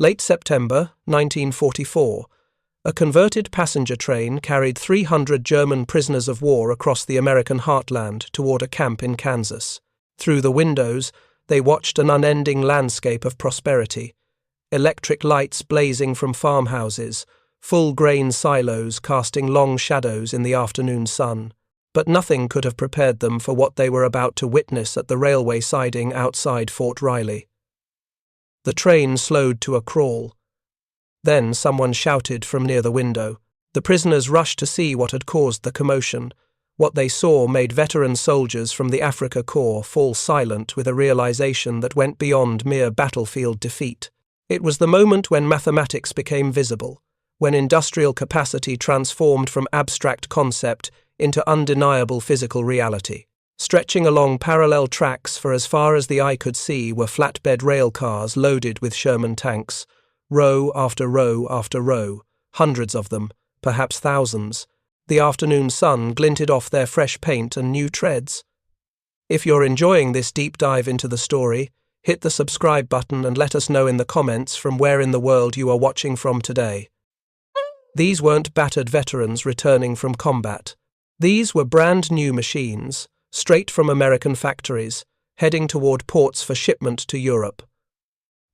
Late September 1944, a converted passenger train carried 300 German prisoners of war across the American heartland toward a camp in Kansas. Through the windows, they watched an unending landscape of prosperity. Electric lights blazing from farmhouses, full-grain silos casting long shadows in the afternoon sun. But nothing could have prepared them for what they were about to witness at the railway siding outside Fort Riley. The train slowed to a crawl. Then someone shouted from near the window. The prisoners rushed to see what had caused the commotion. What they saw made veteran soldiers from the Afrika Korps fall silent with a realization that went beyond mere battlefield defeat. It was the moment when mathematics became visible, when industrial capacity transformed from abstract concept into undeniable physical reality. Stretching along parallel tracks for as far as the eye could see were flatbed rail cars loaded with Sherman tanks, row after row after row, hundreds of them, perhaps thousands. The afternoon sun glinted off their fresh paint and new treads. If you're enjoying this deep dive into the story, hit the subscribe button and let us know in the comments from where in the world you are watching from today. These weren't battered veterans returning from combat. These were brand new machines, straight from American factories, heading toward ports for shipment to Europe.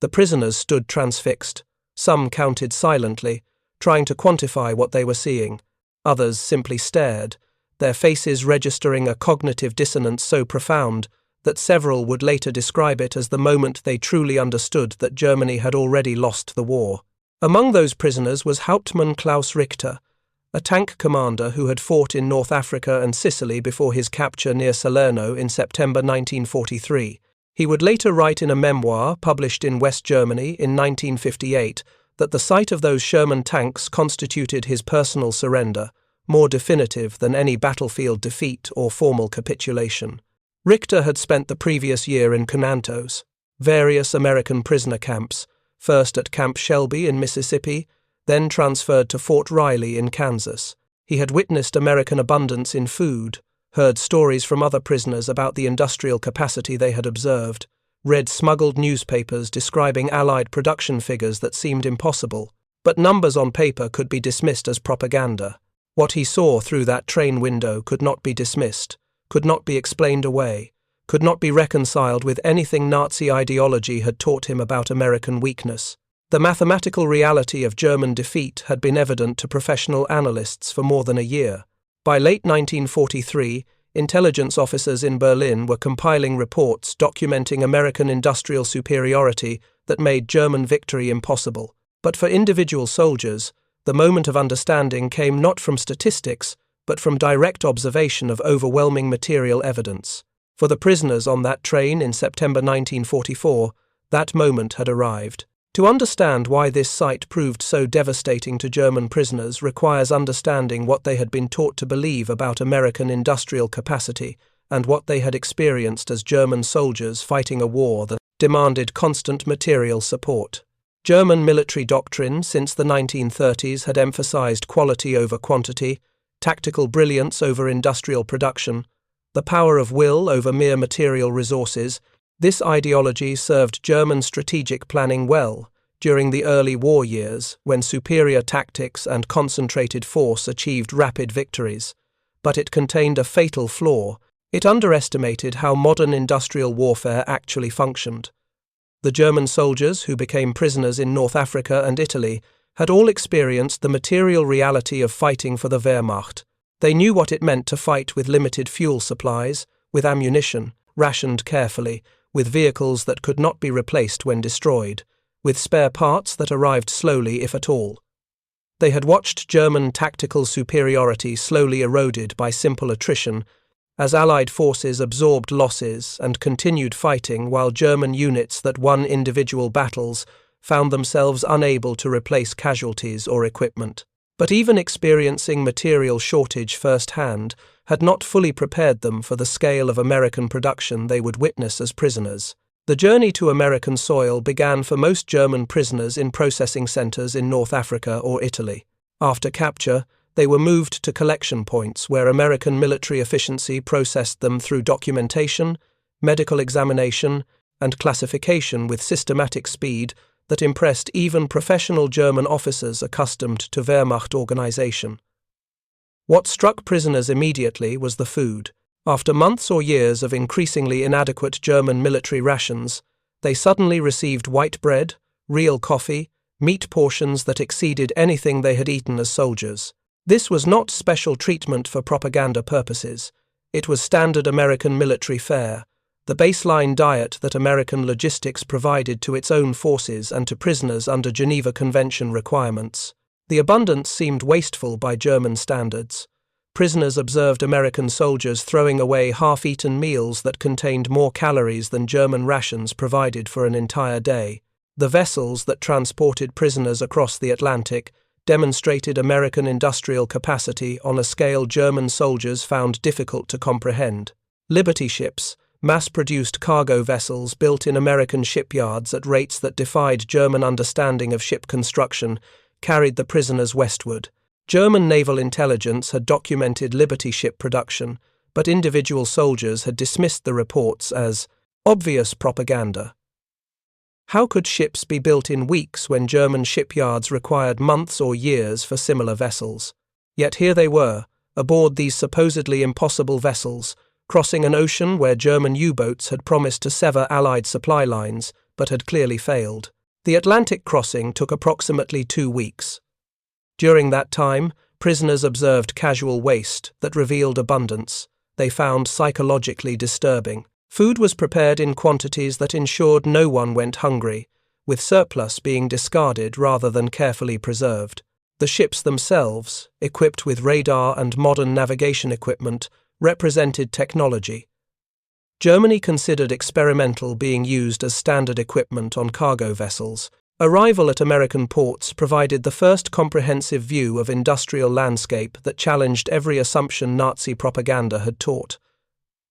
The prisoners stood transfixed. Some counted silently, trying to quantify what they were seeing. Others simply stared, their faces registering a cognitive dissonance so profound that several would later describe it as the moment they truly understood that Germany had already lost the war. Among those prisoners was Hauptmann Klaus Richter, a tank commander who had fought in North Africa and Sicily before his capture near Salerno in September 1943. He would later write in a memoir published in West Germany in 1958 that the sight of those Sherman tanks constituted his personal surrender, more definitive than any battlefield defeat or formal capitulation. Richter had spent the previous year in Conantos, various American prisoner camps, first at Camp Shelby in Mississippi, then transferred to Fort Riley in Kansas. He had witnessed American abundance in food, heard stories from other prisoners about the industrial capacity they had observed, read smuggled newspapers describing Allied production figures that seemed impossible, but numbers on paper could be dismissed as propaganda. What he saw through that train window could not be dismissed, could not be explained away, could not be reconciled with anything Nazi ideology had taught him about American weakness. The mathematical reality of German defeat had been evident to professional analysts for more than a year. By late 1943, intelligence officers in Berlin were compiling reports documenting American industrial superiority that made German victory impossible. But for individual soldiers, the moment of understanding came not from statistics, but from direct observation of overwhelming material evidence. For the prisoners on that train in September 1944, that moment had arrived. To understand why this sight proved so devastating to German prisoners requires understanding what they had been taught to believe about American industrial capacity and what they had experienced as German soldiers fighting a war that demanded constant material support. German military doctrine since the 1930s had emphasized quality over quantity, tactical brilliance over industrial production, the power of will over mere material resources. This ideology served German strategic planning well during the early war years when superior tactics and concentrated force achieved rapid victories, but it contained a fatal flaw. It underestimated how modern industrial warfare actually functioned. The German soldiers who became prisoners in North Africa and Italy had all experienced the material reality of fighting for the Wehrmacht. They knew what it meant to fight with limited fuel supplies, with ammunition, rationed carefully, with vehicles that could not be replaced when destroyed, with spare parts that arrived slowly if at all. They had watched German tactical superiority slowly eroded by simple attrition as Allied forces absorbed losses and continued fighting while German units that won individual battles found themselves unable to replace casualties or equipment. But even experiencing material shortage firsthand had not fully prepared them for the scale of American production they would witness as prisoners. The journey to American soil began for most German prisoners in processing centers in North Africa or Italy. After capture, they were moved to collection points where American military efficiency processed them through documentation, medical examination, and classification with systematic speed that impressed even professional German officers accustomed to Wehrmacht organization. What struck prisoners immediately was the food. After months or years of increasingly inadequate German military rations, they suddenly received white bread, real coffee, meat portions that exceeded anything they had eaten as soldiers. This was not special treatment for propaganda purposes. It was standard American military fare, the baseline diet that American logistics provided to its own forces and to prisoners under Geneva Convention requirements. The abundance seemed wasteful by German standards. Prisoners observed American soldiers throwing away half-eaten meals that contained more calories than German rations provided for an entire day. The vessels that transported prisoners across the Atlantic demonstrated American industrial capacity on a scale German soldiers found difficult to comprehend. Liberty ships, mass-produced cargo vessels built in American shipyards at rates that defied German understanding of ship construction, carried the prisoners westward. German naval intelligence had documented Liberty ship production, but individual soldiers had dismissed the reports as obvious propaganda. How could ships be built in weeks when German shipyards required months or years for similar vessels? Yet here they were, aboard these supposedly impossible vessels, crossing an ocean where German U-boats had promised to sever Allied supply lines, but had clearly failed. The Atlantic crossing took approximately 2 weeks. During that time, prisoners observed casual waste that revealed abundance. They found psychologically disturbing. Food was prepared in quantities that ensured no one went hungry, with surplus being discarded rather than carefully preserved. The ships themselves, equipped with radar and modern navigation equipment, represented technology. Germany considered experimental being used as standard equipment on cargo vessels. Arrival at American ports provided the first comprehensive view of industrial landscape that challenged every assumption Nazi propaganda had taught.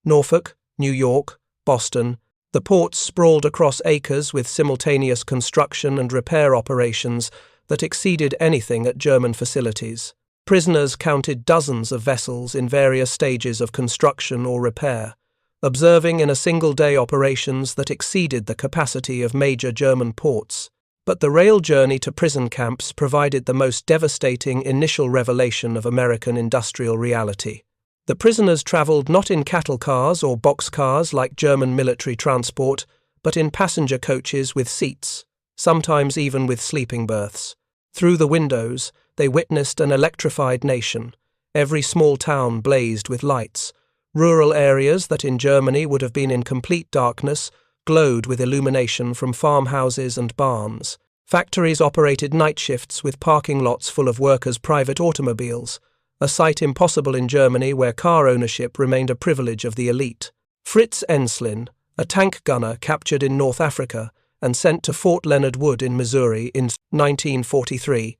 Norfolk, New York, Boston, the ports sprawled across acres with simultaneous construction and repair operations that exceeded anything at German facilities. Prisoners counted dozens of vessels in various stages of construction or repair, observing in a single-day operations that exceeded the capacity of major German ports. But the rail journey to prison camps provided the most devastating initial revelation of American industrial reality. The prisoners traveled not in cattle cars or boxcars like German military transport, but in passenger coaches with seats, sometimes even with sleeping berths. Through the windows, they witnessed an electrified nation. Every small town blazed with lights. Rural areas that in Germany would have been in complete darkness glowed with illumination from farmhouses and barns. Factories operated night shifts with parking lots full of workers' private automobiles, a sight impossible in Germany where car ownership remained a privilege of the elite. Fritz Enslin, a tank gunner captured in North Africa and sent to Fort Leonard Wood in Missouri in 1943,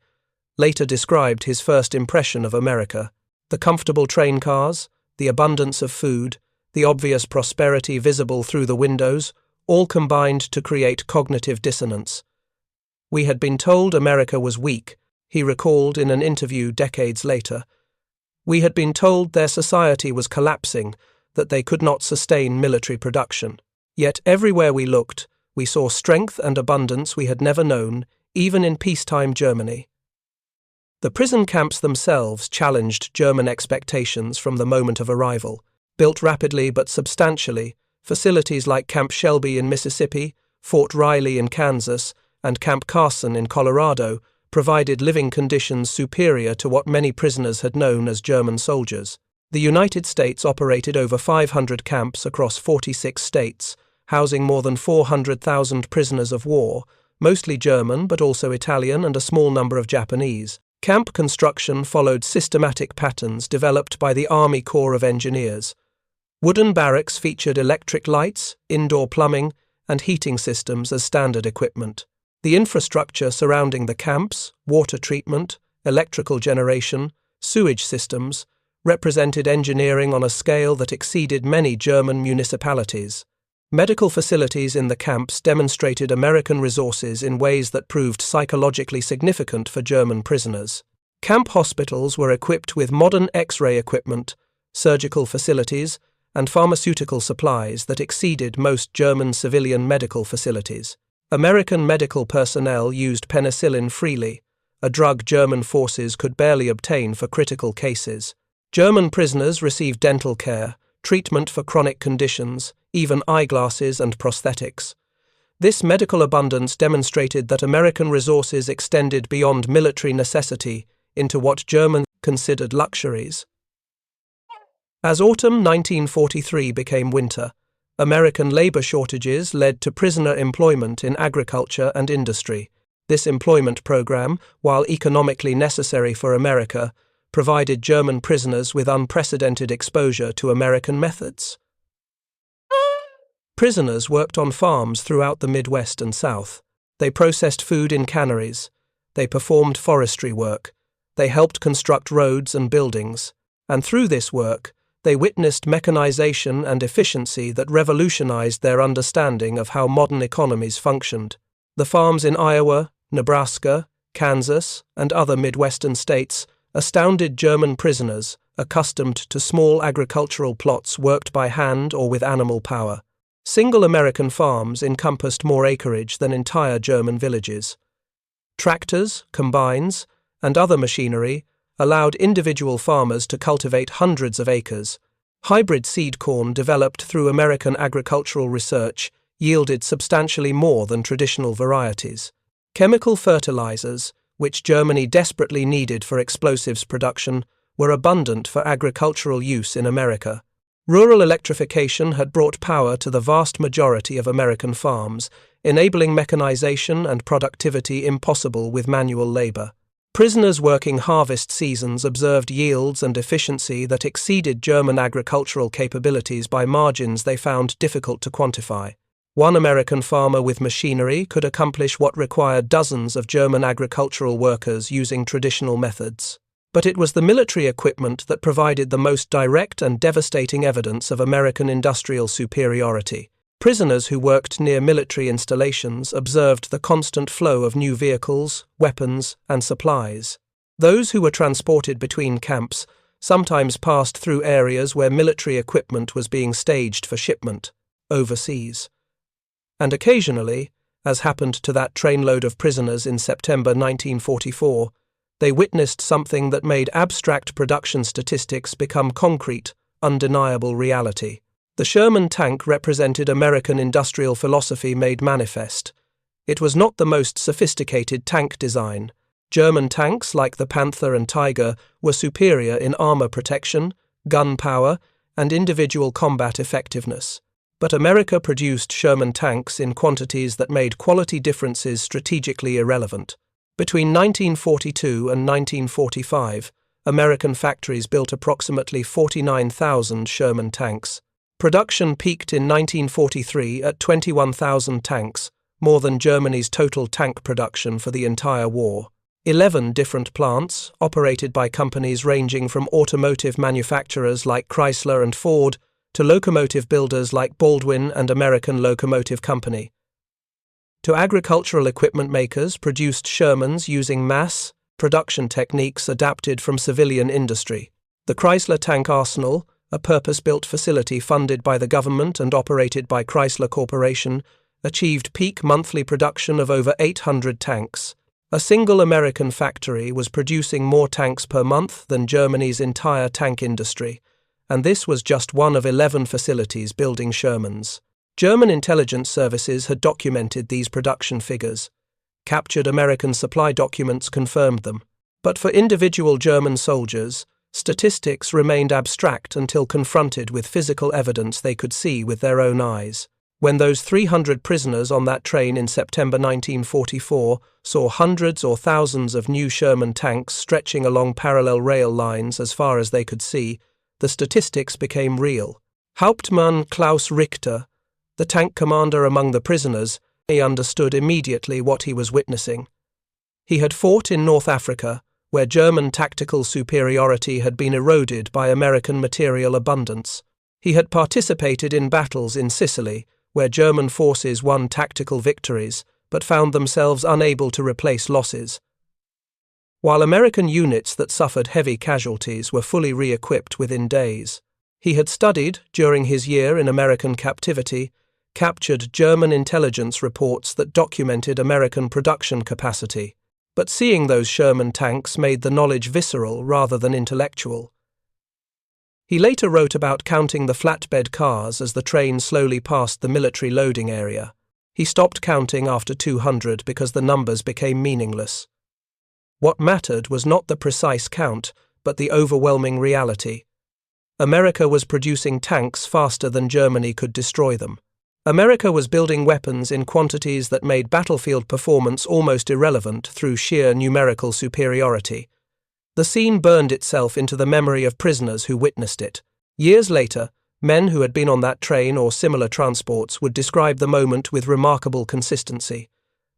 later described his first impression of America. The comfortable train cars, the abundance of food, the obvious prosperity visible through the windows, all combined to create cognitive dissonance. "We had been told America was weak," he recalled in an interview decades later. "We had been told their society was collapsing, that they could not sustain military production. Yet everywhere we looked, we saw strength and abundance we had never known, even in peacetime Germany." The prison camps themselves challenged German expectations from the moment of arrival. Built rapidly but substantially, facilities like Camp Shelby in Mississippi, Fort Riley in Kansas, and Camp Carson in Colorado provided living conditions superior to what many prisoners had known as German soldiers. The United States operated over 500 camps across 46 states, housing more than 400,000 prisoners of war, mostly German but also Italian and a small number of Japanese. Camp construction followed systematic patterns developed by the Army Corps of Engineers. Wooden barracks featured electric lights, indoor plumbing, and heating systems as standard equipment. The infrastructure surrounding the camps, water treatment, electrical generation, sewage systems, represented engineering on a scale that exceeded many German municipalities. Medical facilities in the camps demonstrated American resources in ways that proved psychologically significant for German prisoners. Camp hospitals were equipped with modern X-ray equipment, surgical facilities, and pharmaceutical supplies that exceeded most German civilian medical facilities. American medical personnel used penicillin freely, a drug German forces could barely obtain for critical cases. German prisoners received dental care, treatment for chronic conditions, even eyeglasses and prosthetics. This medical abundance demonstrated that American resources extended beyond military necessity into what Germans considered luxuries. As autumn 1943 became winter, American labor shortages led to prisoner employment in agriculture and industry. This employment program, while economically necessary for America, provided German prisoners with unprecedented exposure to American methods. Prisoners worked on farms throughout the Midwest and South. They processed food in canneries. They performed forestry work. They helped construct roads and buildings. And through this work, they witnessed mechanization and efficiency that revolutionized their understanding of how modern economies functioned. The farms in Iowa, Nebraska, Kansas, and other Midwestern states astounded German prisoners accustomed to small agricultural plots worked by hand or with animal power. Single American farms encompassed more acreage than entire German villages. Tractors, combines, and other machinery allowed individual farmers to cultivate hundreds of acres. Hybrid seed corn developed through American agricultural research yielded substantially more than traditional varieties. Chemical fertilizers, which Germany desperately needed for explosives production, were abundant for agricultural use in America. Rural electrification had brought power to the vast majority of American farms, enabling mechanization and productivity impossible with manual labor. Prisoners working harvest seasons observed yields and efficiency that exceeded German agricultural capabilities by margins they found difficult to quantify. One American farmer with machinery could accomplish what required dozens of German agricultural workers using traditional methods. But it was the military equipment that provided the most direct and devastating evidence of American industrial superiority. Prisoners who worked near military installations observed the constant flow of new vehicles, weapons, and supplies. Those who were transported between camps sometimes passed through areas where military equipment was being staged for shipment, overseas. And occasionally, as happened to that trainload of prisoners in September 1944, they witnessed something that made abstract production statistics become concrete, undeniable reality. The Sherman tank represented American industrial philosophy made manifest. It was not the most sophisticated tank design. German tanks, like the Panther and Tiger, were superior in armor protection, gun power, and individual combat effectiveness. But America produced Sherman tanks in quantities that made quality differences strategically irrelevant. Between 1942 and 1945, American factories built approximately 49,000 Sherman tanks. Production peaked in 1943 at 21,000 tanks, more than Germany's total tank production for the entire war. 11 different plants, operated by companies ranging from automotive manufacturers like Chrysler and Ford to locomotive builders like Baldwin and American Locomotive Company, to agricultural equipment makers produced Shermans using mass production techniques adapted from civilian industry. The Chrysler Tank Arsenal, a purpose-built facility funded by the government and operated by Chrysler Corporation, achieved peak monthly production of over 800 tanks. A single American factory was producing more tanks per month than Germany's entire tank industry, and this was just one of 11 facilities building Shermans. German intelligence services had documented these production figures. Captured American supply documents confirmed them. But for individual German soldiers, statistics remained abstract until confronted with physical evidence they could see with their own eyes. When those 300 prisoners on that train in September 1944 saw hundreds or thousands of new Sherman tanks stretching along parallel rail lines as far as they could see, the statistics became real. Hauptmann Klaus Richter, the tank commander among the prisoners, he understood immediately what he was witnessing. He had fought in North Africa, where German tactical superiority had been eroded by American material abundance. He had participated in battles in Sicily, where German forces won tactical victories, but found themselves unable to replace losses. While American units that suffered heavy casualties were fully re-equipped within days. He had studied, during his year in American captivity, captured German intelligence reports that documented American production capacity. But seeing those Sherman tanks made the knowledge visceral rather than intellectual. He later wrote about counting the flatbed cars as the train slowly passed the military loading area. He stopped counting after 200 because the numbers became meaningless. What mattered was not the precise count, but the overwhelming reality. America was producing tanks faster than Germany could destroy them. America was building weapons in quantities that made battlefield performance almost irrelevant through sheer numerical superiority. The scene burned itself into the memory of prisoners who witnessed it. Years later, men who had been on that train or similar transports would describe the moment with remarkable consistency.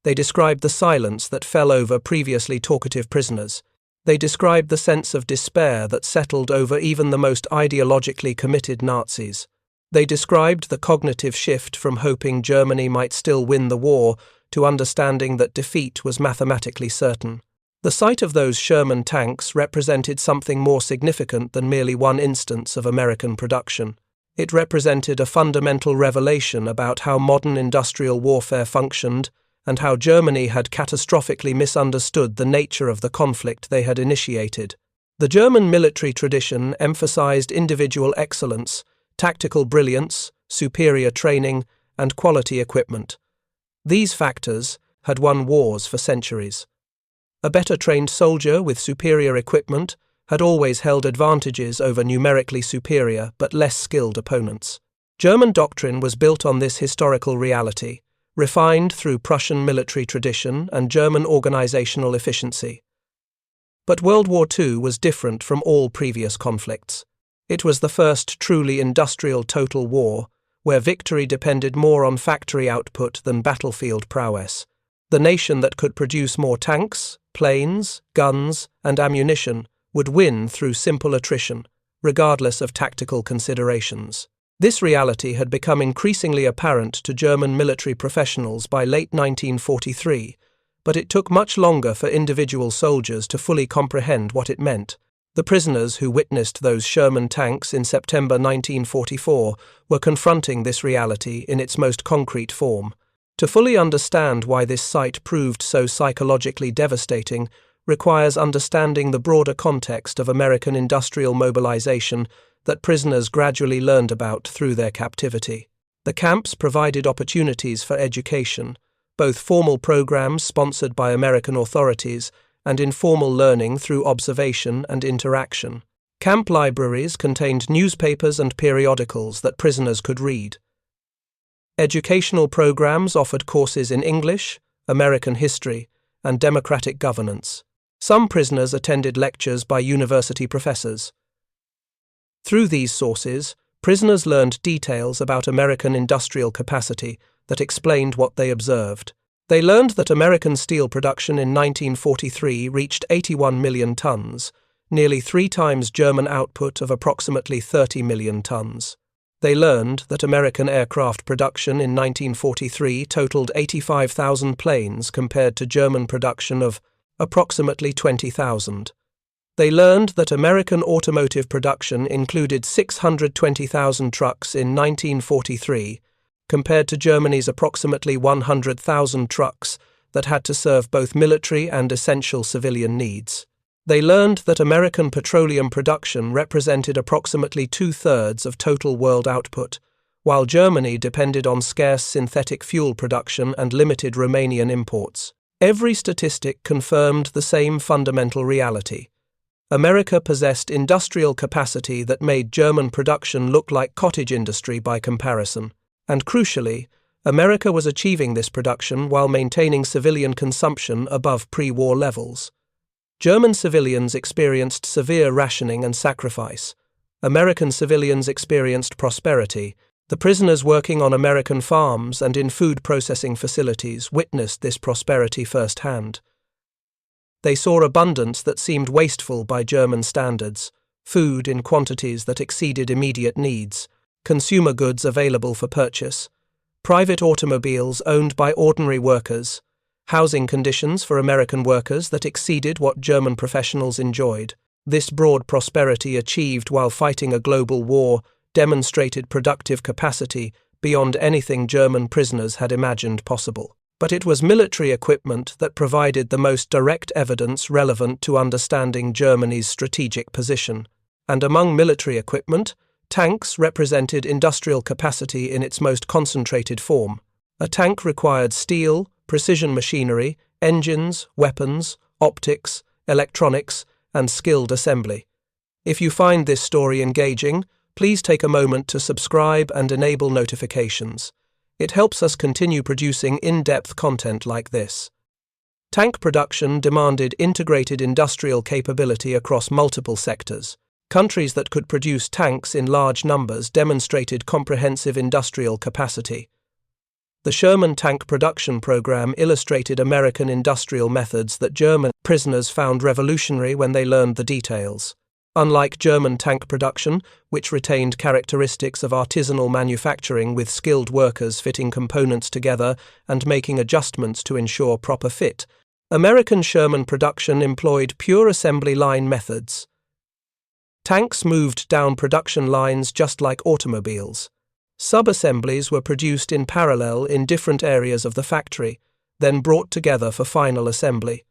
They described the silence that fell over previously talkative prisoners. They described the sense of despair that settled over even the most ideologically committed Nazis. They described the cognitive shift from hoping Germany might still win the war to understanding that defeat was mathematically certain. The sight of those Sherman tanks represented something more significant than merely one instance of American production. It represented a fundamental revelation about how modern industrial warfare functioned and how Germany had catastrophically misunderstood the nature of the conflict they had initiated. The German military tradition emphasized individual excellence, tactical brilliance, superior training, and quality equipment. These factors had won wars for centuries. A better trained soldier with superior equipment had always held advantages over numerically superior but less skilled opponents. German doctrine was built on this historical reality, refined through Prussian military tradition and German organizational efficiency. But World War II was different from all previous conflicts. It was the first truly industrial total war, where victory depended more on factory output than battlefield prowess. The nation that could produce more tanks, planes, guns, and ammunition would win through simple attrition, regardless of tactical considerations. This reality had become increasingly apparent to German military professionals by late 1943, but it took much longer for individual soldiers to fully comprehend what it meant. The prisoners who witnessed those Sherman tanks in September 1944 were confronting this reality in its most concrete form. To fully understand why this sight proved so psychologically devastating requires understanding the broader context of American industrial mobilization that prisoners gradually learned about through their captivity. The camps provided opportunities for education, both formal programs sponsored by American authorities and informal learning through observation and interaction. Camp libraries contained newspapers and periodicals that prisoners could read. Educational programs offered courses in English, American history, and democratic governance. Some prisoners attended lectures by university professors. Through these sources, prisoners learned details about American industrial capacity that explained what they observed. They learned that American steel production in 1943 reached 81 million tons, nearly 3 times German output of approximately 30 million tons. They learned that American aircraft production in 1943 totaled 85,000 planes compared to German production of approximately 20,000. They learned that American automotive production included 620,000 trucks in 1943, compared to Germany's approximately 100,000 trucks that had to serve both military and essential civilian needs. They learned that American petroleum production represented approximately 2/3 of total world output, while Germany depended on scarce synthetic fuel production and limited Romanian imports. Every statistic confirmed the same fundamental reality. America possessed industrial capacity that made German production look like cottage industry by comparison. And crucially, America was achieving this production while maintaining civilian consumption above pre-war levels. German civilians experienced severe rationing and sacrifice. American civilians experienced prosperity. The prisoners working on American farms and in food processing facilities witnessed this prosperity firsthand. They saw abundance that seemed wasteful by German standards, food in quantities that exceeded immediate needs, consumer goods available for purchase, private automobiles owned by ordinary workers, housing conditions for American workers that exceeded what German professionals enjoyed. This broad prosperity achieved while fighting a global war demonstrated productive capacity beyond anything German prisoners had imagined possible. But it was military equipment that provided the most direct evidence relevant to understanding Germany's strategic position. And among military equipment, tanks represented industrial capacity in its most concentrated form. A tank required steel, precision machinery, engines, weapons, optics, electronics, and skilled assembly. If you find this story engaging, please take a moment to subscribe and enable notifications. It helps us continue producing in-depth content like this. Tank production demanded integrated industrial capability across multiple sectors. Countries that could produce tanks in large numbers demonstrated comprehensive industrial capacity. The Sherman tank production program illustrated American industrial methods that German prisoners found revolutionary when they learned the details. Unlike German tank production, which retained characteristics of artisanal manufacturing with skilled workers fitting components together and making adjustments to ensure proper fit, American Sherman production employed pure assembly line methods. Tanks moved down production lines just like automobiles. Sub-assemblies were produced in parallel in different areas of the factory, then brought together for final assembly.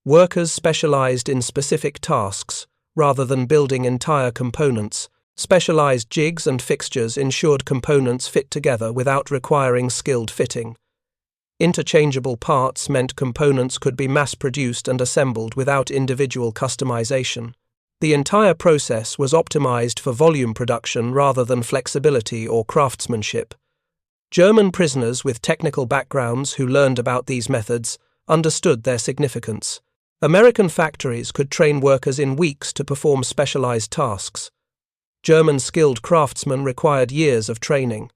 Workers specialized in specific tasks, rather than building entire components. Specialized jigs and fixtures ensured components fit together without requiring skilled fitting. Interchangeable parts meant components could be mass-produced and assembled without individual customization. The entire process was optimized for volume production rather than flexibility or craftsmanship. German prisoners with technical backgrounds who learned about these methods understood their significance. American factories could train workers in weeks to perform specialized tasks. German skilled craftsmen required years of training.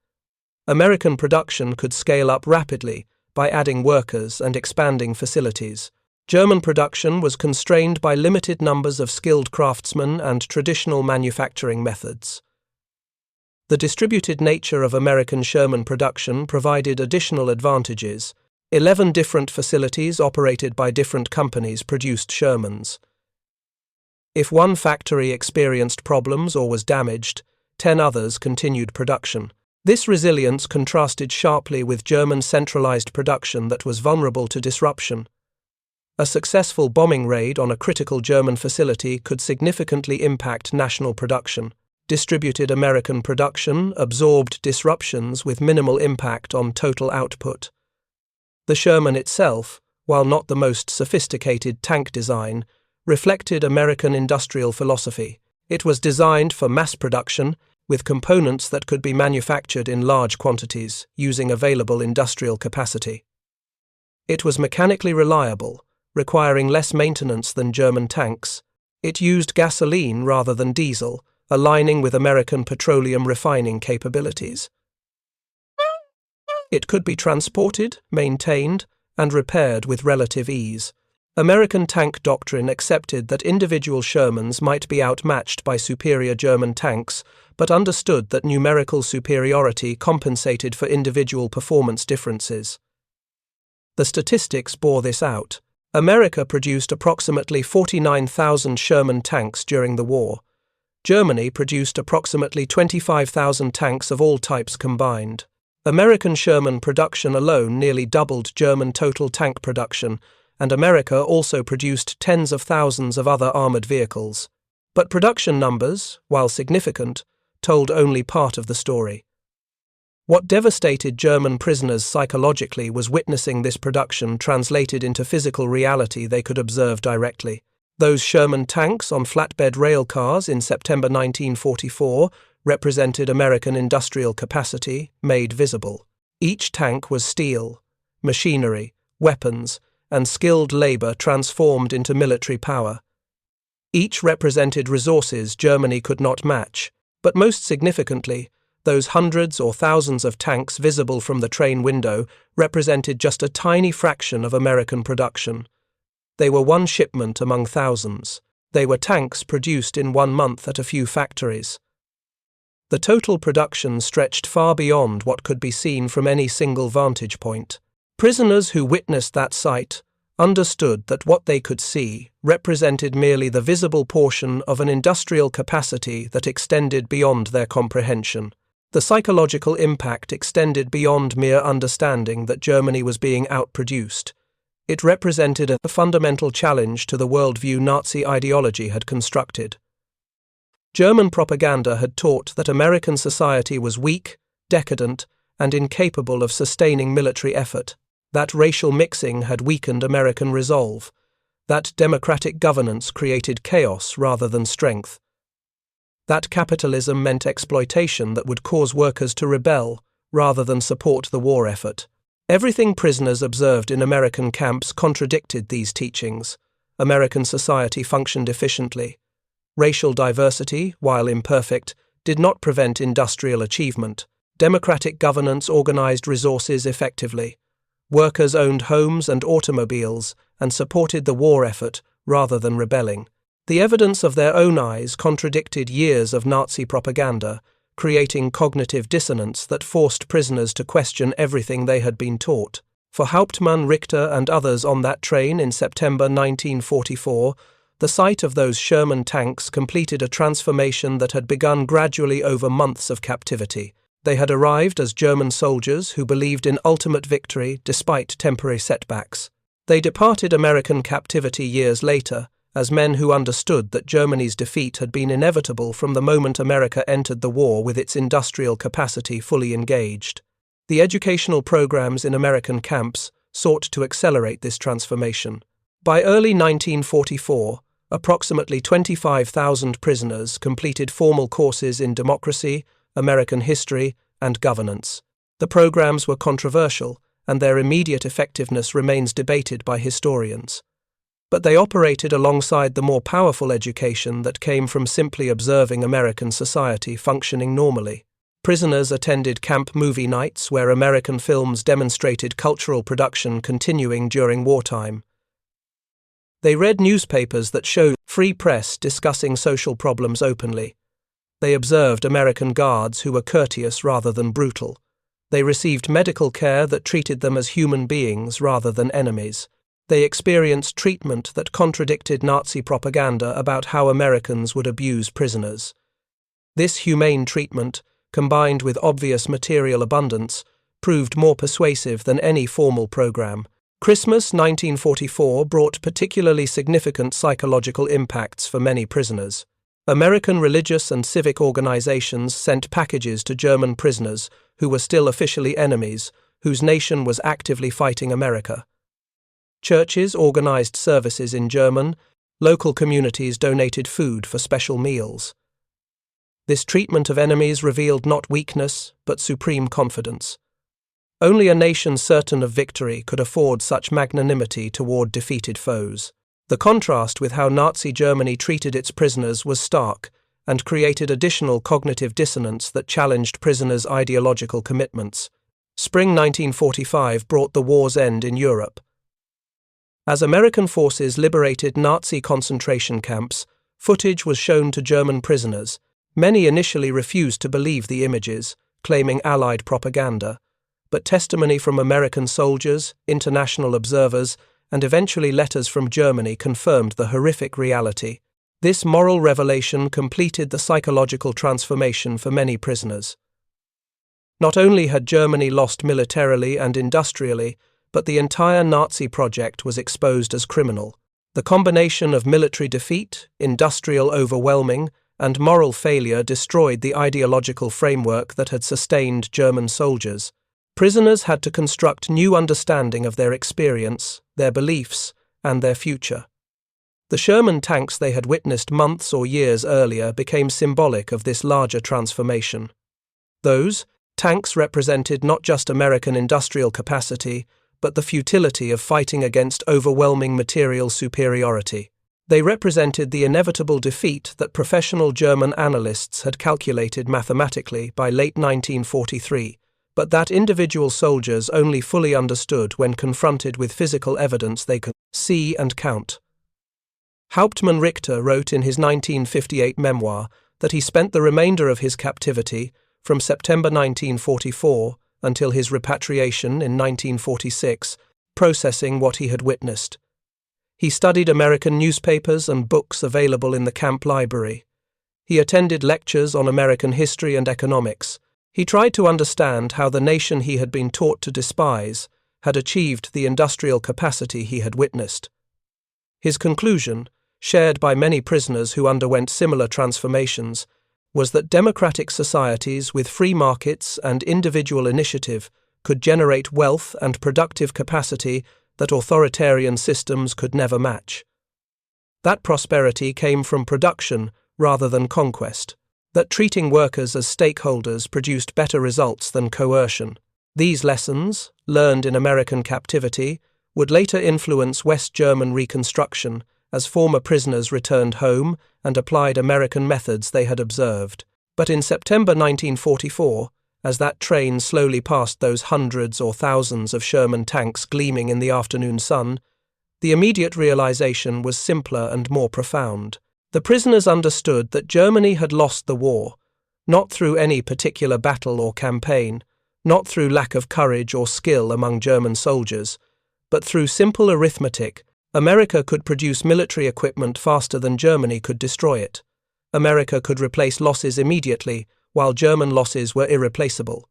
American production could scale up rapidly by adding workers and expanding facilities. German production was constrained by limited numbers of skilled craftsmen and traditional manufacturing methods. The distributed nature of American Sherman production provided additional advantages. 11 different facilities operated by different companies produced Shermans. If one factory experienced problems or was damaged, 10 others continued production. This resilience contrasted sharply with German centralized production that was vulnerable to disruption. A successful bombing raid on a critical German facility could significantly impact national production. Distributed American production absorbed disruptions with minimal impact on total output. The Sherman itself, while not the most sophisticated tank design, reflected American industrial philosophy. It was designed for mass production, with components that could be manufactured in large quantities, using available industrial capacity. It was mechanically reliable, requiring less maintenance than German tanks. It used gasoline rather than diesel, aligning with American petroleum refining capabilities. It could be transported, maintained, and repaired with relative ease. American tank doctrine accepted that individual Shermans might be outmatched by superior German tanks, but understood that numerical superiority compensated for individual performance differences. The statistics bore this out. America produced approximately 49,000 Sherman tanks during the war. Germany produced approximately 25,000 tanks of all types combined. American Sherman production alone nearly doubled German total tank production, and America also produced tens of thousands of other armored vehicles. But production numbers, while significant, told only part of the story. What devastated German prisoners psychologically was witnessing this production translated into physical reality they could observe directly. Those Sherman tanks on flatbed rail cars in September 1944 represented American industrial capacity made visible. Each tank was steel, machinery, weapons, and skilled labor transformed into military power. Each represented resources Germany could not match, but most significantly, those hundreds or thousands of tanks visible from the train window represented just a tiny fraction of American production. They were one shipment among thousands. They were tanks produced in 1 month at a few factories. The total production stretched far beyond what could be seen from any single vantage point. Prisoners who witnessed that sight understood that what they could see represented merely the visible portion of an industrial capacity that extended beyond their comprehension. The psychological impact extended beyond mere understanding that Germany was being outproduced. It represented a fundamental challenge to the worldview Nazi ideology had constructed. German propaganda had taught that American society was weak, decadent, and incapable of sustaining military effort, that racial mixing had weakened American resolve, that democratic governance created chaos rather than strength, that capitalism meant exploitation that would cause workers to rebel rather than support the war effort. Everything prisoners observed in American camps contradicted these teachings. American society functioned efficiently. Racial diversity, while imperfect, did not prevent industrial achievement. Democratic governance organized resources effectively. Workers owned homes and automobiles and supported the war effort rather than rebelling. The evidence of their own eyes contradicted years of Nazi propaganda, creating cognitive dissonance that forced prisoners to question everything they had been taught. For Hauptmann, Richter, and others on that train in September 1944, the sight of those Sherman tanks completed a transformation that had begun gradually over months of captivity. They had arrived as German soldiers who believed in ultimate victory despite temporary setbacks. They departed American captivity years later as men who understood that Germany's defeat had been inevitable from the moment America entered the war with its industrial capacity fully engaged. The educational programs in American camps sought to accelerate this transformation. By early 1944, approximately 25,000 prisoners completed formal courses in democracy, American history, and governance. The programs were controversial, and their immediate effectiveness remains debated by historians. But they operated alongside the more powerful education that came from simply observing American society functioning normally. Prisoners attended camp movie nights where American films demonstrated cultural production continuing during wartime. They read newspapers that showed free press discussing social problems openly. They observed American guards who were courteous rather than brutal. They received medical care that treated them as human beings rather than enemies. They experienced treatment that contradicted Nazi propaganda about how Americans would abuse prisoners. This humane treatment, combined with obvious material abundance, proved more persuasive than any formal program. Christmas 1944 brought particularly significant psychological impacts for many prisoners. American religious and civic organizations sent packages to German prisoners who were still officially enemies, whose nation was actively fighting America. Churches organized services in German, local communities donated food for special meals. This treatment of enemies revealed not weakness, but supreme confidence. Only a nation certain of victory could afford such magnanimity toward defeated foes. The contrast with how Nazi Germany treated its prisoners was stark, and created additional cognitive dissonance that challenged prisoners' ideological commitments. Spring 1945 brought the war's end in Europe. As American forces liberated Nazi concentration camps, footage was shown to German prisoners. Many initially refused to believe the images, claiming Allied propaganda, but testimony from American soldiers, international observers, and eventually letters from Germany confirmed the horrific reality. This moral revelation completed the psychological transformation for many prisoners. Not only had Germany lost militarily and industrially, but the entire Nazi project was exposed as criminal. The combination of military defeat, industrial overwhelming, and moral failure destroyed the ideological framework that had sustained German soldiers. Prisoners had to construct new understanding of their experience, their beliefs, and their future. The Sherman tanks they had witnessed months or years earlier became symbolic of this larger transformation. Those tanks represented not just American industrial capacity, but the futility of fighting against overwhelming material superiority. They represented the inevitable defeat that professional German analysts had calculated mathematically by late 1943, but that individual soldiers only fully understood when confronted with physical evidence they could see and count. Hauptmann Richter wrote in his 1958 memoir that he spent the remainder of his captivity, from September 1944 until his repatriation in 1946, processing what he had witnessed. He studied American newspapers and books available in the camp library. He attended lectures on American history and economics, He tried to understand how the nation he had been taught to despise had achieved the industrial capacity he had witnessed. His conclusion, shared by many prisoners who underwent similar transformations, was that democratic societies with free markets and individual initiative could generate wealth and productive capacity that authoritarian systems could never match. That prosperity came from production rather than conquest, that treating workers as stakeholders produced better results than coercion. These lessons, learned in American captivity, would later influence West German reconstruction as former prisoners returned home and applied American methods they had observed. But in September 1944, as that train slowly passed those hundreds or thousands of Sherman tanks gleaming in the afternoon sun, the immediate realization was simpler and more profound. The prisoners understood that Germany had lost the war, not through any particular battle or campaign, not through lack of courage or skill among German soldiers, but through simple arithmetic. America could produce military equipment faster than Germany could destroy it. America could replace losses immediately, while German losses were irreplaceable.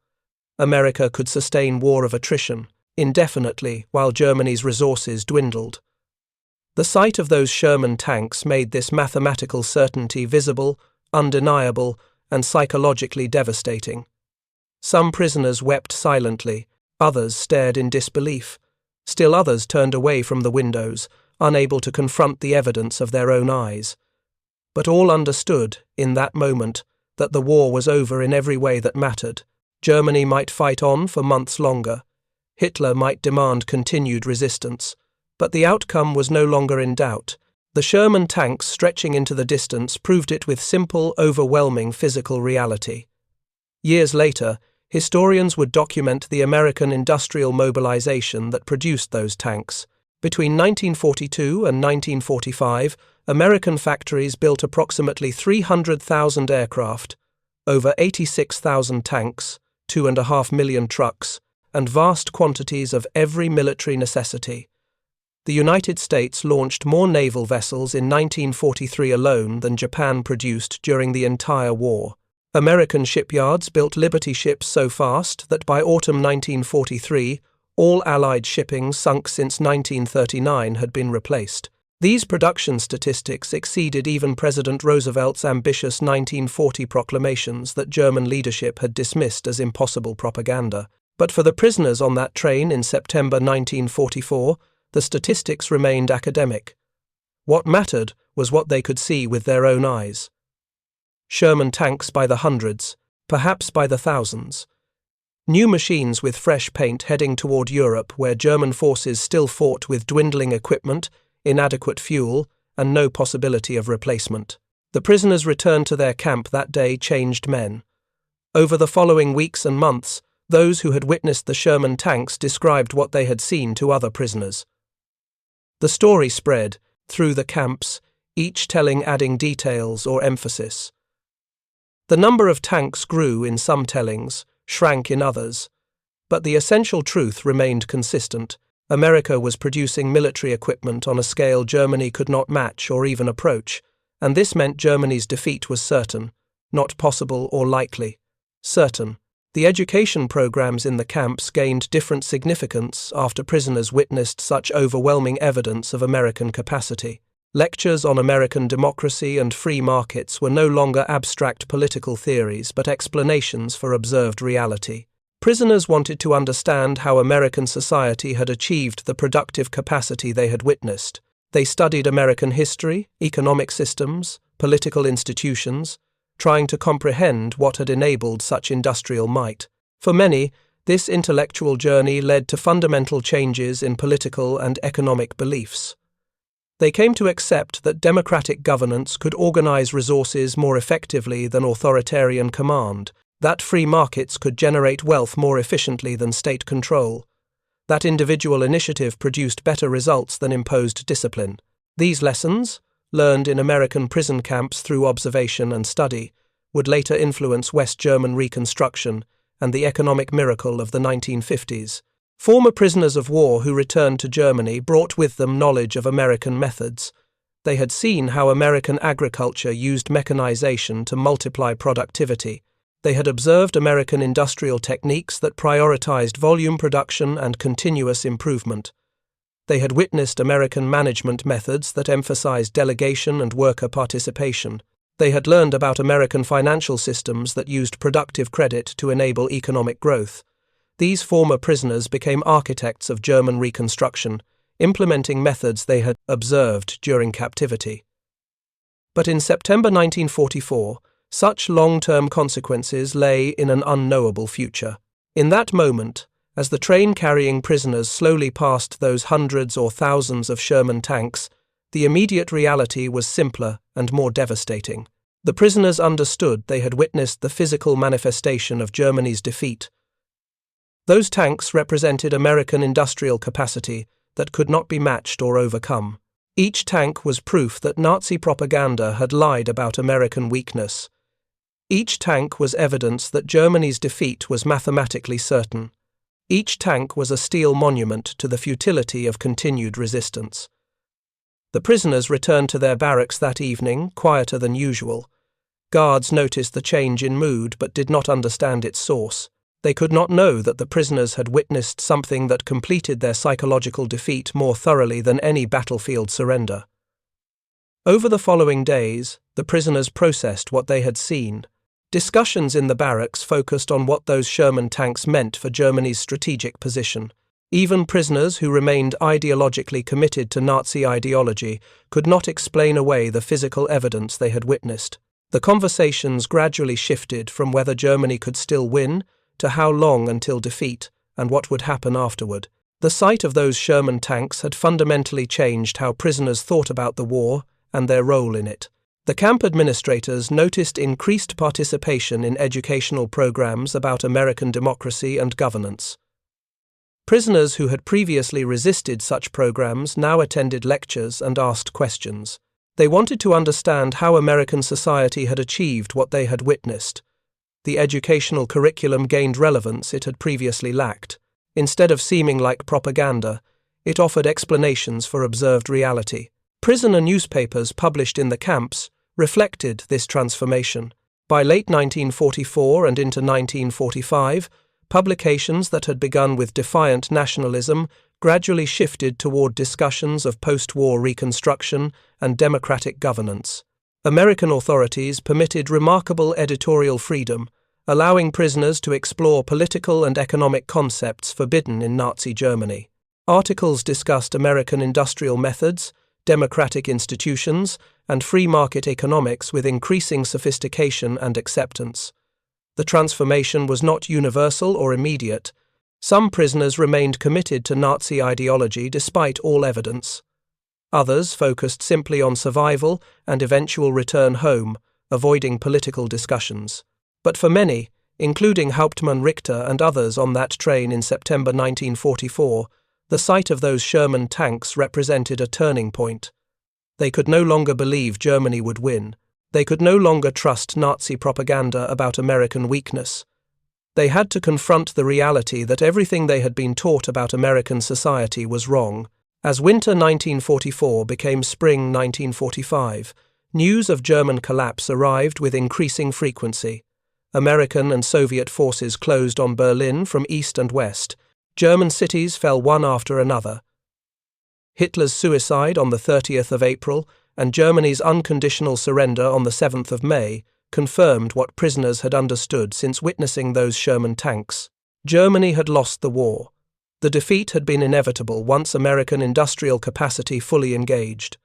America could sustain war of attrition indefinitely, while Germany's resources dwindled. The sight of those Sherman tanks made this mathematical certainty visible, undeniable, and psychologically devastating. Some prisoners wept silently, others stared in disbelief. Still others turned away from the windows, unable to confront the evidence of their own eyes. But all understood, in that moment, that the war was over in every way that mattered. Germany might fight on for months longer. Hitler might demand continued resistance. But the outcome was no longer in doubt. The Sherman tanks stretching into the distance proved it with simple, overwhelming physical reality. Years later, historians would document the American industrial mobilization that produced those tanks. Between 1942 and 1945, American factories built approximately 300,000 aircraft, over 86,000 tanks, 2.5 million trucks, and vast quantities of every military necessity. The United States launched more naval vessels in 1943 alone than Japan produced during the entire war. American shipyards built Liberty ships so fast that by autumn 1943, all Allied shipping sunk since 1939 had been replaced. These production statistics exceeded even President Roosevelt's ambitious 1940 proclamations that German leadership had dismissed as impossible propaganda. But for the prisoners on that train in September 1944, the statistics remained academic. What mattered was what they could see with their own eyes. Sherman tanks by the hundreds, perhaps by the thousands. New machines with fresh paint heading toward Europe, where German forces still fought with dwindling equipment, inadequate fuel, and no possibility of replacement. The prisoners' return to their camp that day changed men. Over the following weeks and months, those who had witnessed the Sherman tanks described what they had seen to other prisoners. The story spread through the camps, each telling adding details or emphasis. The number of tanks grew in some tellings, shrank in others, but the essential truth remained consistent. America was producing military equipment on a scale Germany could not match or even approach, and this meant Germany's defeat was certain, not possible or likely, certain. The education programs in the camps gained different significance after prisoners witnessed such overwhelming evidence of American capacity. Lectures on American democracy and free markets were no longer abstract political theories but explanations for observed reality. Prisoners wanted to understand how American society had achieved the productive capacity they had witnessed. They studied American history, economic systems, political institutions, trying to comprehend what had enabled such industrial might. For many, this intellectual journey led to fundamental changes in political and economic beliefs. They came to accept that democratic governance could organize resources more effectively than authoritarian command, that free markets could generate wealth more efficiently than state control, that individual initiative produced better results than imposed discipline. These lessons, learned in American prison camps through observation and study, would later influence West German reconstruction and the economic miracle of the 1950s. Former prisoners of war who returned to Germany brought with them knowledge of American methods. They had seen how American agriculture used mechanization to multiply productivity, They had observed American industrial techniques that prioritized volume production and continuous improvement. They had witnessed American management methods that emphasized delegation and worker participation. They had learned about American financial systems that used productive credit to enable economic growth. These former prisoners became architects of German reconstruction, implementing methods they had observed during captivity. But in September 1944, such long-term consequences lay in an unknowable future. In that moment, as the train carrying prisoners slowly passed those hundreds or thousands of Sherman tanks, the immediate reality was simpler and more devastating. The prisoners understood they had witnessed the physical manifestation of Germany's defeat. Those tanks represented American industrial capacity that could not be matched or overcome. Each tank was proof that Nazi propaganda had lied about American weakness. Each tank was evidence that Germany's defeat was mathematically certain. Each tank was a steel monument to the futility of continued resistance. The prisoners returned to their barracks that evening, quieter than usual. Guards noticed the change in mood but did not understand its source. They could not know that the prisoners had witnessed something that completed their psychological defeat more thoroughly than any battlefield surrender. Over the following days, the prisoners processed what they had seen. Discussions in the barracks focused on what those Sherman tanks meant for Germany's strategic position. Even prisoners who remained ideologically committed to Nazi ideology could not explain away the physical evidence they had witnessed. The conversations gradually shifted from whether Germany could still win to how long until defeat and what would happen afterward. The sight of those Sherman tanks had fundamentally changed how prisoners thought about the war and their role in it. The camp administrators noticed increased participation in educational programs about American democracy and governance. Prisoners who had previously resisted such programs now attended lectures and asked questions. They wanted to understand how American society had achieved what they had witnessed. The educational curriculum gained relevance it had previously lacked. Instead of seeming like propaganda, it offered explanations for observed reality. Prisoner newspapers published in the camps reflected this transformation. By late 1944 and into 1945, publications that had begun with defiant nationalism gradually shifted toward discussions of post-war reconstruction and democratic governance. American authorities permitted remarkable editorial freedom, allowing prisoners to explore political and economic concepts forbidden in Nazi Germany. Articles discussed American industrial methods, democratic institutions, and free market economics with increasing sophistication and acceptance. The transformation was not universal or immediate. Some prisoners remained committed to Nazi ideology despite all evidence. Others focused simply on survival and eventual return home, avoiding political discussions. But for many, including Hauptmann Richter and others on that train in September 1944, the sight of those Sherman tanks represented a turning point. They could no longer believe Germany would win. They could no longer trust Nazi propaganda about American weakness. They had to confront the reality that everything they had been taught about American society was wrong. As winter 1944 became spring 1945, news of German collapse arrived with increasing frequency. American and Soviet forces closed on Berlin from east and west. German cities fell one after another. Hitler's suicide on the 30th of April and Germany's unconditional surrender on the 7th of May confirmed what prisoners had understood since witnessing those Sherman tanks. Germany had lost the war. The defeat had been inevitable once American industrial capacity fully engaged.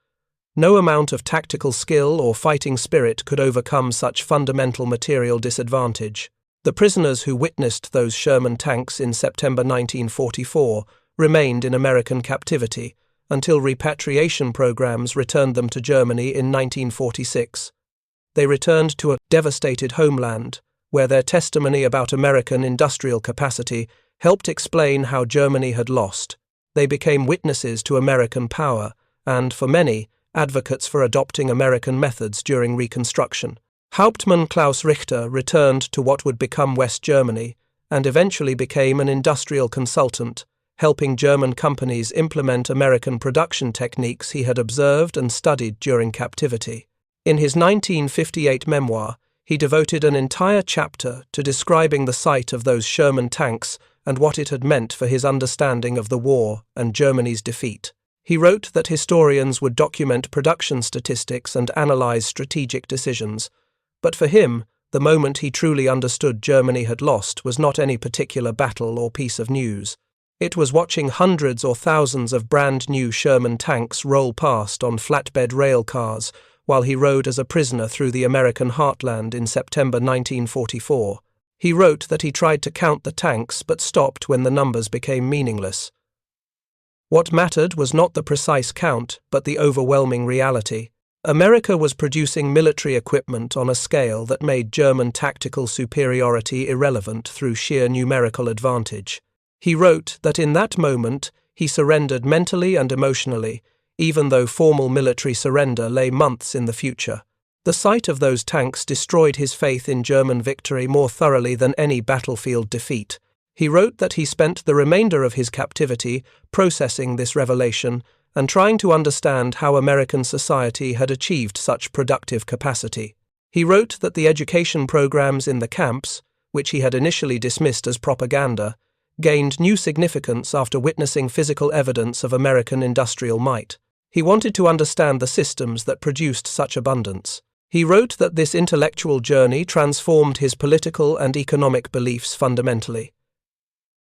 No amount of tactical skill or fighting spirit could overcome such fundamental material disadvantage. The prisoners who witnessed those Sherman tanks in September 1944 remained in American captivity until repatriation programs returned them to Germany in 1946. They returned to a devastated homeland, where their testimony about American industrial capacity helped explain how Germany had lost. They became witnesses to American power and, for many, advocates for adopting American methods during Reconstruction. Hauptmann Klaus Richter returned to what would become West Germany and eventually became an industrial consultant, helping German companies implement American production techniques he had observed and studied during captivity. In his 1958 memoir, he devoted an entire chapter to describing the sight of those Sherman tanks and what it had meant for his understanding of the war and Germany's defeat. He wrote that historians would document production statistics and analyze strategic decisions, but for him, the moment he truly understood Germany had lost was not any particular battle or piece of news. It was watching hundreds or thousands of brand-new Sherman tanks roll past on flatbed rail cars while he rode as a prisoner through the American heartland in September 1944. He wrote that he tried to count the tanks but stopped when the numbers became meaningless. What mattered was not the precise count, but the overwhelming reality. America was producing military equipment on a scale that made German tactical superiority irrelevant through sheer numerical advantage. He wrote that in that moment he surrendered mentally and emotionally, even though formal military surrender lay months in the future. The sight of those tanks destroyed his faith in German victory more thoroughly than any battlefield defeat. He wrote that he spent the remainder of his captivity processing this revelation and trying to understand how American society had achieved such productive capacity. He wrote that the education programs in the camps, which he had initially dismissed as propaganda, gained new significance after witnessing physical evidence of American industrial might. He wanted to understand the systems that produced such abundance. He wrote that this intellectual journey transformed his political and economic beliefs fundamentally.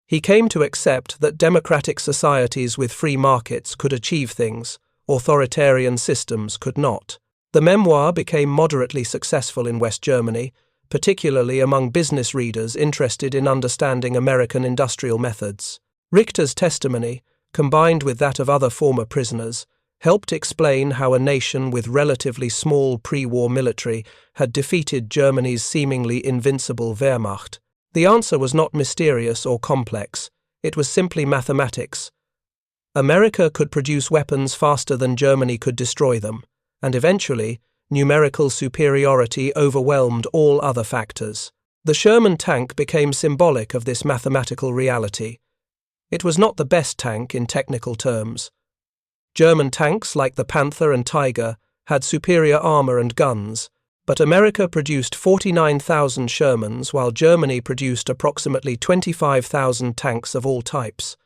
He came to accept that democratic societies with free markets could achieve things, authoritarian systems could not. The memoir became moderately successful in West Germany, particularly among business readers interested in understanding American industrial methods. Richter's testimony, combined with that of other former prisoners, helped explain how a nation with relatively small pre-war military had defeated Germany's seemingly invincible Wehrmacht. The answer was not mysterious or complex, it was simply mathematics. America could produce weapons faster than Germany could destroy them, and eventually, numerical superiority overwhelmed all other factors. The Sherman tank became symbolic of this mathematical reality. It was not the best tank in technical terms. German tanks like the Panther and Tiger had superior armor and guns, but America produced 49,000 Shermans while Germany produced approximately 25,000 tanks of all types.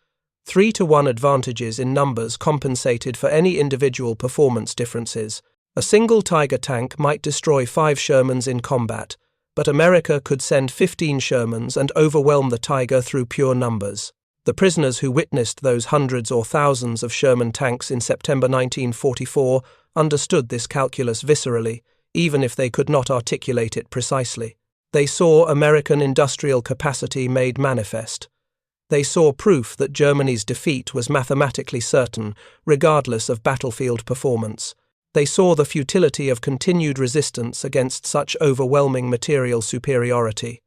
3-to-1 advantages in numbers compensated for any individual performance differences. A single Tiger tank might destroy 5 Shermans in combat, but America could send 15 Shermans and overwhelm the Tiger through pure numbers. The prisoners who witnessed those hundreds or thousands of Sherman tanks in September 1944 understood this calculus viscerally, even if they could not articulate it precisely. They saw American industrial capacity made manifest. They saw proof that Germany's defeat was mathematically certain, regardless of battlefield performance. They saw the futility of continued resistance against such overwhelming material superiority.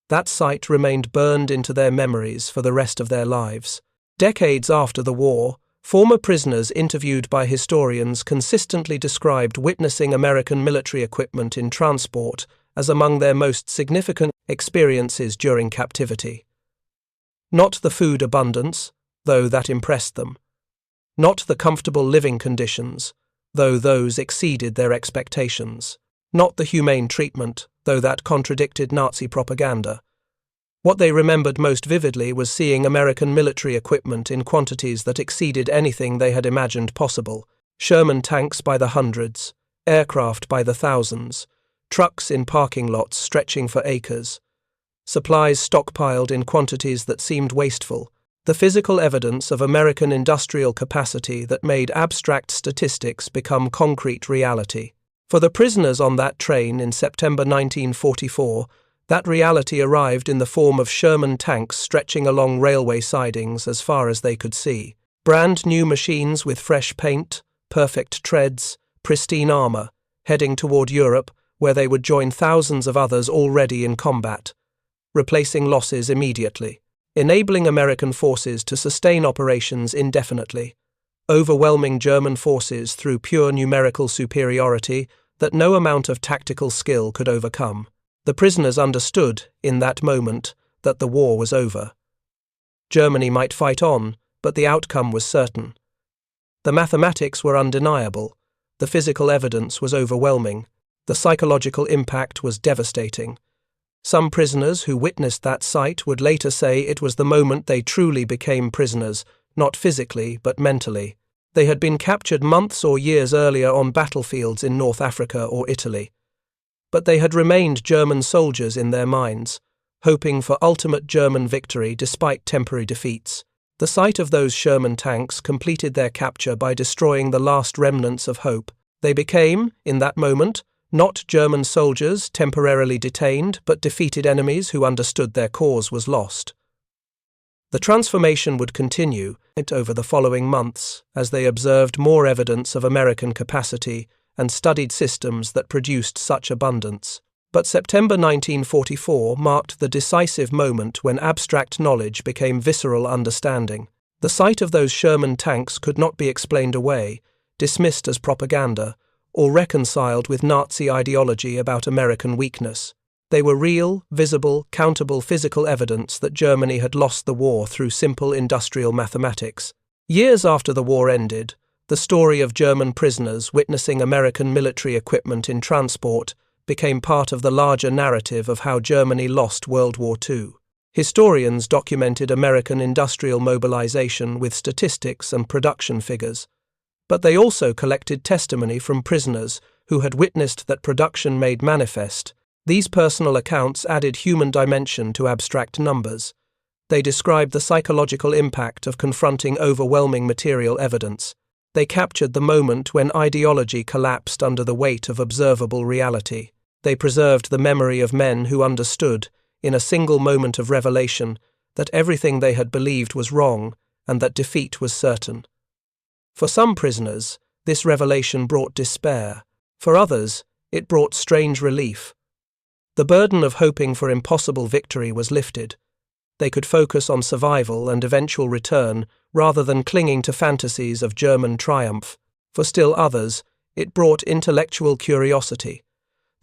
That sight remained burned into their memories for the rest of their lives. Decades after the war, former prisoners interviewed by historians consistently described witnessing American military equipment in transport as among their most significant experiences during captivity. Not the food abundance, though that impressed them. Not the comfortable living conditions, though those exceeded their expectations. Not the humane treatment, though that contradicted Nazi propaganda. What they remembered most vividly was seeing American military equipment in quantities that exceeded anything they had imagined possible. Sherman tanks by the hundreds, aircraft by the thousands, trucks in parking lots stretching for acres, supplies stockpiled in quantities that seemed wasteful, the physical evidence of American industrial capacity that made abstract statistics become concrete reality. For the prisoners on that train in September 1944, that reality arrived in the form of Sherman tanks stretching along railway sidings as far as they could see. Brand new machines with fresh paint, perfect treads, pristine armor, heading toward Europe, where they would join thousands of others already in combat, replacing losses immediately, enabling American forces to sustain operations indefinitely, overwhelming German forces through pure numerical superiority that no amount of tactical skill could overcome. The prisoners understood, in that moment, that the war was over. Germany might fight on, but the outcome was certain. The mathematics were undeniable, the physical evidence was overwhelming. The psychological impact was devastating. Some prisoners who witnessed that sight would later say it was the moment they truly became prisoners, not physically but mentally. They had been captured months or years earlier on battlefields in North Africa or Italy. But they had remained German soldiers in their minds, hoping for ultimate German victory despite temporary defeats. The sight of those Sherman tanks completed their capture by destroying the last remnants of hope. They became, in that moment, not German soldiers temporarily detained, but defeated enemies who understood their cause was lost. The transformation would continue over the following months as they observed more evidence of American capacity and studied systems that produced such abundance. But September 1944 marked the decisive moment when abstract knowledge became visceral understanding. The sight of those Sherman tanks could not be explained away, dismissed as propaganda, or reconciled with Nazi ideology about American weakness. They were real, visible, countable physical evidence that Germany had lost the war through simple industrial mathematics. Years after the war ended, the story of German prisoners witnessing American military equipment in transport became part of the larger narrative of how Germany lost World War II. Historians documented American industrial mobilization with statistics and production figures, but they also collected testimony from prisoners who had witnessed that production made manifest. These personal accounts added human dimension to abstract numbers. They described the psychological impact of confronting overwhelming material evidence. They captured the moment when ideology collapsed under the weight of observable reality. They preserved the memory of men who understood, in a single moment of revelation, that everything they had believed was wrong and that defeat was certain. For some prisoners, this revelation brought despair. For others, it brought strange relief. The burden of hoping for impossible victory was lifted. They could focus on survival and eventual return rather than clinging to fantasies of German triumph. For still others, it brought intellectual curiosity.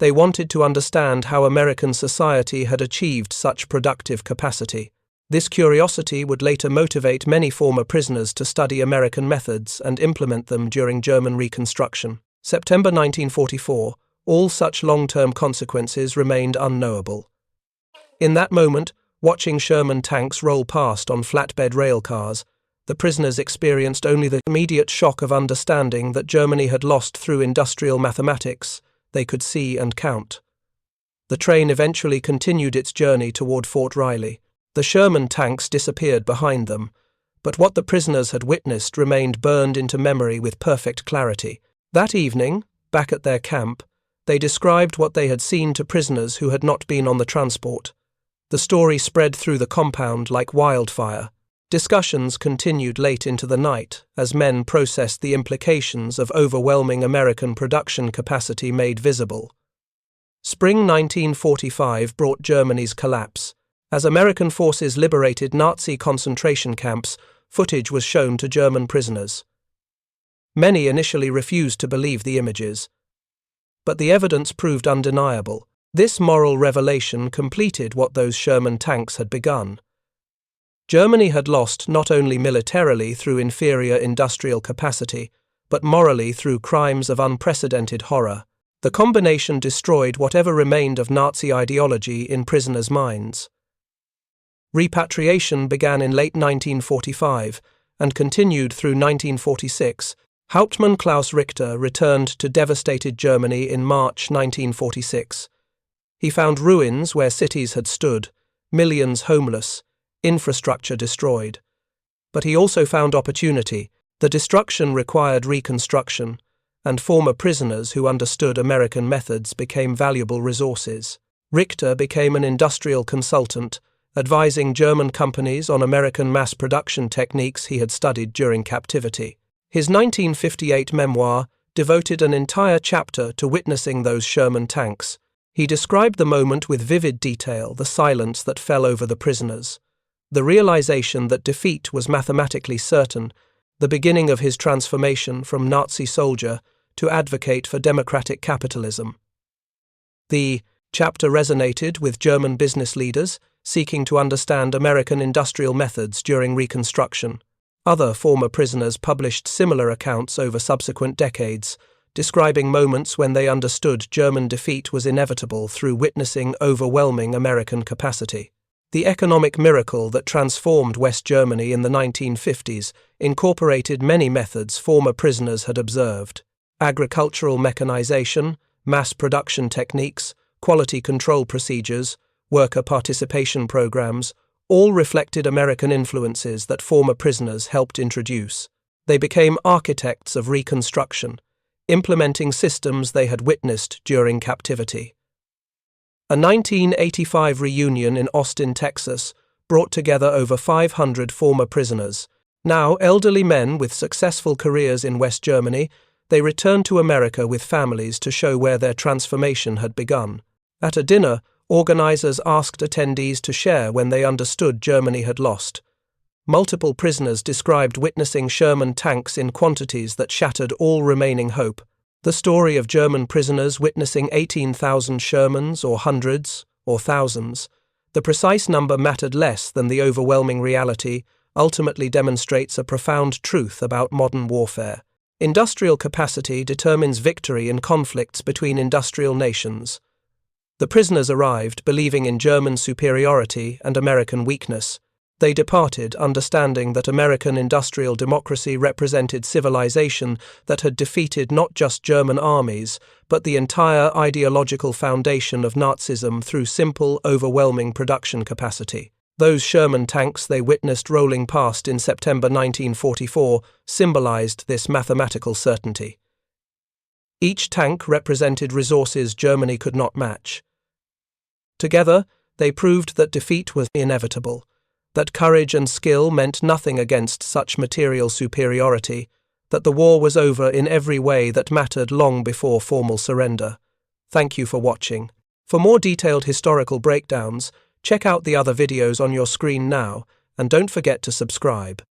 They wanted to understand how American society had achieved such productive capacity. This curiosity would later motivate many former prisoners to study American methods and implement them during German Reconstruction. September 1944, all such long-term consequences remained unknowable. In that moment, watching Sherman tanks roll past on flatbed rail cars, the prisoners experienced only the immediate shock of understanding that Germany had lost through industrial mathematics they could see and count. The train eventually continued its journey toward Fort Riley. The Sherman tanks disappeared behind them, but what the prisoners had witnessed remained burned into memory with perfect clarity. That evening, back at their camp, they described what they had seen to prisoners who had not been on the transport. The story spread through the compound like wildfire. Discussions continued late into the night as men processed the implications of overwhelming American production capacity made visible. Spring 1945 brought Germany's collapse. As American forces liberated Nazi concentration camps, footage was shown to German prisoners. Many initially refused to believe the images, but the evidence proved undeniable. This moral revelation completed what those Sherman tanks had begun. Germany had lost not only militarily through inferior industrial capacity, but morally through crimes of unprecedented horror. The combination destroyed whatever remained of Nazi ideology in prisoners' minds. Repatriation began in late 1945 and continued through 1946. Hauptmann Klaus Richter returned to devastated Germany in March 1946. He found ruins where cities had stood, millions homeless, infrastructure destroyed. But he also found opportunity. The destruction required reconstruction, and former prisoners who understood American methods became valuable resources. Richter became an industrial consultant, advising German companies on American mass production techniques he had studied during captivity. His 1958 memoir devoted an entire chapter to witnessing those Sherman tanks. He described the moment with vivid detail, the silence that fell over the prisoners, the realization that defeat was mathematically certain, the beginning of his transformation from Nazi soldier to advocate for democratic capitalism. The chapter resonated with German business leaders seeking to understand American industrial methods during Reconstruction. Other former prisoners published similar accounts over subsequent decades, describing moments when they understood German defeat was inevitable through witnessing overwhelming American capacity. The economic miracle that transformed West Germany in the 1950s incorporated many methods former prisoners had observed: agricultural mechanization, mass production techniques, quality control procedures, worker participation programs, all reflected American influences that former prisoners helped introduce. They became architects of reconstruction, implementing systems they had witnessed during captivity. A 1985 reunion in Austin, Texas, brought together over 500 former prisoners. Now elderly men with successful careers in West Germany, they returned to America with families to show where their transformation had begun. At a dinner, organizers asked attendees to share when they understood Germany had lost. Multiple prisoners described witnessing Sherman tanks in quantities that shattered all remaining hope. The story of German prisoners witnessing 18,000 Shermans, or hundreds, or thousands, the precise number mattered less than the overwhelming reality, ultimately demonstrates a profound truth about modern warfare. Industrial capacity determines victory in conflicts between industrial nations. The prisoners arrived believing in German superiority and American weakness. They departed understanding that American industrial democracy represented civilization that had defeated not just German armies, but the entire ideological foundation of Nazism through simple, overwhelming production capacity. Those Sherman tanks they witnessed rolling past in September 1944 symbolized this mathematical certainty. Each tank represented resources Germany could not match. Together, they proved that defeat was inevitable, that courage and skill meant nothing against such material superiority, that the war was over in every way that mattered long before formal surrender. Thank you for watching. For more detailed historical breakdowns, check out the other videos on your screen now, and don't forget to subscribe.